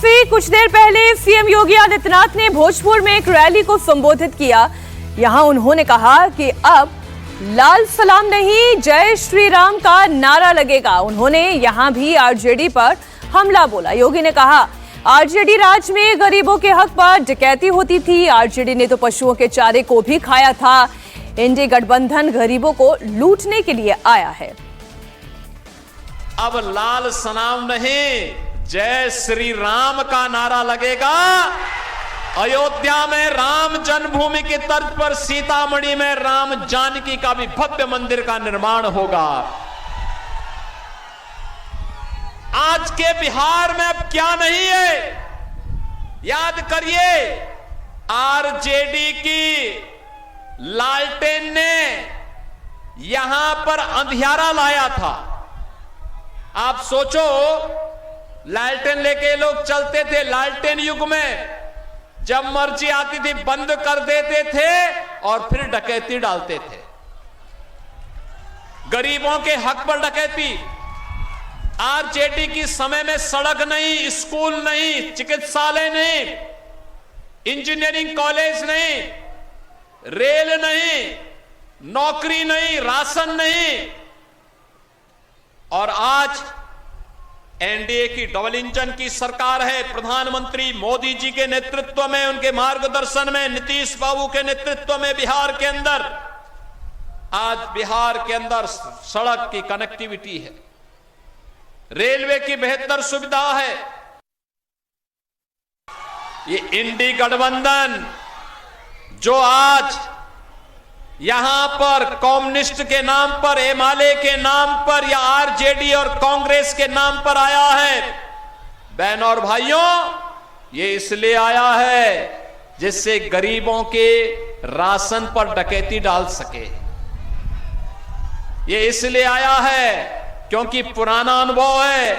से कुछ देर पहले सीएम योगी आदित्यनाथ ने भोजपुर में एक रैली को संबोधित किया। यहां उन्होंने कहा कि अब लाल सलाम नहीं जय श्री राम का नारा लगेगा। उन्होंने यहां भी आरजेडी पर हमला बोला। योगी ने कहा आरजेडी राज में गरीबों के हक पर डकैती होती थी। आरजेडी ने तो पशुओं के चारे को भी खाया था। एनडीए गठबंधन गरीबों को लूटने के लिए आया है। अब लाल सलाम नहीं जय श्री राम का नारा लगेगा। अयोध्या में राम जन्मभूमि की तर्ज पर सीतामढ़ी में राम जानकी का भी भव्य मंदिर का निर्माण होगा। आज के बिहार में अब क्या नहीं है, याद करिए। आरजेडी की लालटेन ने यहां पर अंधियारा लाया था। आप सोचो, लालटेन लेके लोग चलते थे। लालटेन युग में जब मर्जी आती थी बंद कर देते थे और फिर डकैती डालते थे। गरीबों के हक पर डकैती। आरजेडी की समय में सड़क नहीं, स्कूल नहीं, चिकित्सालय नहीं, इंजीनियरिंग कॉलेज नहीं, रेल नहीं, नौकरी नहीं, राशन नहीं। और आज एनडीए की डबल इंजन की सरकार है। प्रधानमंत्री मोदी जी के नेतृत्व में, उनके मार्गदर्शन में, नीतीश बाबू के नेतृत्व में बिहार के अंदर आज बिहार के अंदर सड़क की कनेक्टिविटी है, रेलवे की बेहतर सुविधा है। ये इंडी गठबंधन जो आज यहां पर कम्युनिस्ट के नाम पर, एमआलए के नाम पर या आरजेडी और कांग्रेस के नाम पर आया है, बहनों और भाइयों, ये इसलिए आया है जिससे गरीबों के राशन पर डकैती डाल सके। ये इसलिए आया है क्योंकि पुराना अनुभव है।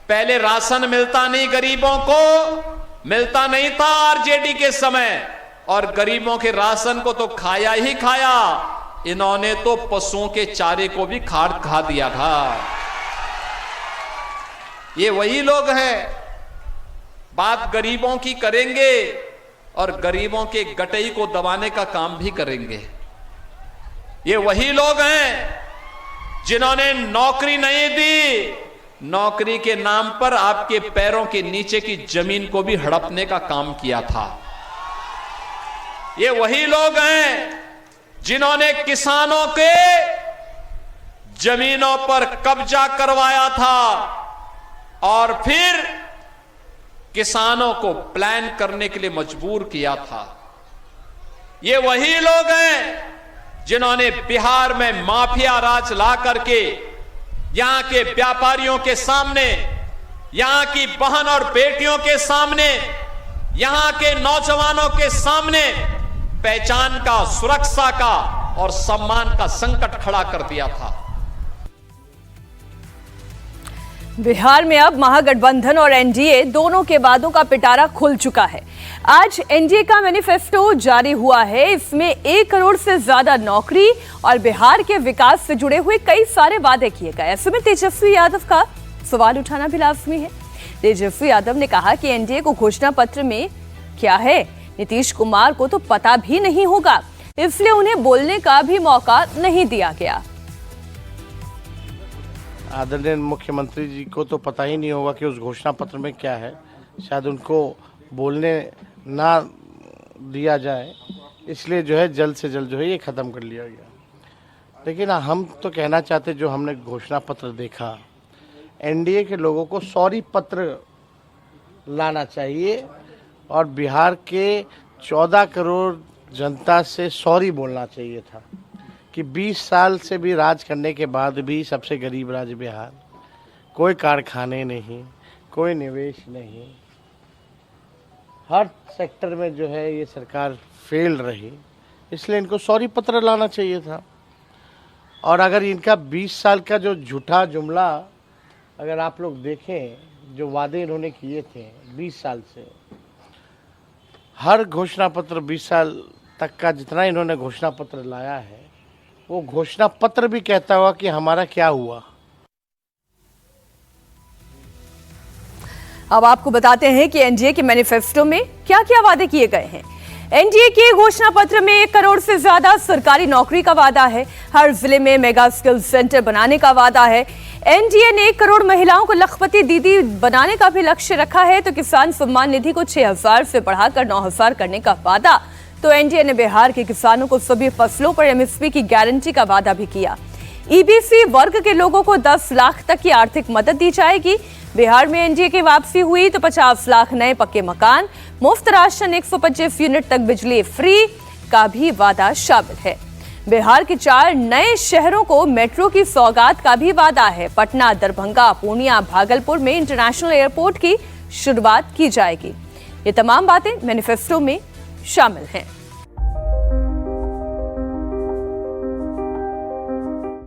पहले राशन मिलता नहीं, गरीबों को मिलता नहीं था आरजेडी के समय, और गरीबों के राशन को तो खाया ही खाया। इन्होंने तो पशुओं के चारे को भी खा दिया था। ये वही लोग हैं, बात गरीबों की करेंगे और गरीबों के गटई को दबाने का काम भी करेंगे। ये वही लोग हैं जिन्होंने नौकरी नहीं दी, नौकरी के नाम पर आपके पैरों के नीचे की जमीन को भी हड़पने का काम किया था। ये वही लोग हैं जिन्होंने किसानों के जमीनों पर कब्जा करवाया था और फिर किसानों को प्लान करने के लिए मजबूर किया था। ये वही लोग हैं जिन्होंने बिहार में माफिया राज ला करके यहां के व्यापारियों के सामने, यहां की बहन और बेटियों के सामने, यहां के नौजवानों के सामने पहचान का, सुरक्षा का और सम्मान का संकट खड़ा कर दिया था। बिहार में अब महागठबंधन और एनडीए दोनों के वादों का पिटारा खुल चुका है। आज एनडीए का मैनिफेस्टो जारी हुआ है। इसमें 1 करोड़ से ज्यादा नौकरी और बिहार के विकास से जुड़े हुए कई सारे वादे किए गए। ऐसे में तेजस्वी यादव का सवाल उठाना भी लाजमी है। तेजस्वी यादव ने कहा कि एनडीए को घोषणा पत्र में क्या है, नीतीश कुमार को तो पता भी नहीं होगा, इसलिए उन्हें बोलने का भी मौका नहीं दिया गया। आदरणीय मुख्यमंत्री जी को तो पता ही नहीं होगा कि उस घोषणा पत्र में क्या है। शायद उनको बोलने ना दिया जाए, इसलिए जो है जल्द से जल्द जो है ये ख़त्म कर लिया गया। लेकिन हम तो कहना चाहते, जो हमने घोषणा पत्र देखा, एनडीए के लोगों को सॉरी पत्र लाना चाहिए और बिहार के 14 करोड़ जनता से सॉरी बोलना चाहिए था कि 20 साल से भी राज करने के बाद भी सबसे गरीब राज्य बिहार, कोई कारखाने नहीं, कोई निवेश नहीं, हर सेक्टर में जो है ये सरकार फेल रही, इसलिए इनको सॉरी पत्र लाना चाहिए था। और अगर इनका 20 साल का जो झूठा जुमला अगर आप लोग देखें, जो वादे इन्होंने किए थे 20 साल से, हर घोषणा पत्र 20 साल तक का जितना इन्होंने घोषणा पत्र लाया है, वो घोषणा पत्र भी कहता हुआ कि हमारा क्या हुआ। अब आपको बताते हैं कि एनडीए के मैनिफेस्टो में क्या क्या वादे किए गए हैं। एनडीए के घोषणा पत्र में 1 करोड़ से ज्यादा सरकारी नौकरी का वादा है। हर जिले में मेगा स्किल सेंटर बनाने का वादा है। एनडीए ने 1 करोड़ महिलाओं को लखपति दीदी बनाने का भी लक्ष्य रखा है। तो किसान सम्मान निधि को 6,000 से बढ़ाकर 9,000 करने का वादा। तो एनडीए ने बिहार के किसानों को सभी फसलों पर एमएसपी की गारंटी का वादा भी किया। ईबीसी वर्ग के लोगों को 10 लाख तक की आर्थिक मदद दी जाएगी। बिहार में एनडीए की वापसी हुई तो 50 लाख नए पक्के मकान, मुफ्त राशन, 125 यूनिट तक बिजली फ्री का भी वादा शामिल है। बिहार के 4 नए शहरों को मेट्रो की सौगात का भी वादा है। पटना, दरभंगा, पूर्णिया, भागलपुर में इंटरनेशनल एयरपोर्ट की शुरुआत की जाएगी। ये तमाम बातें मैनिफेस्टो में शामिल हैं।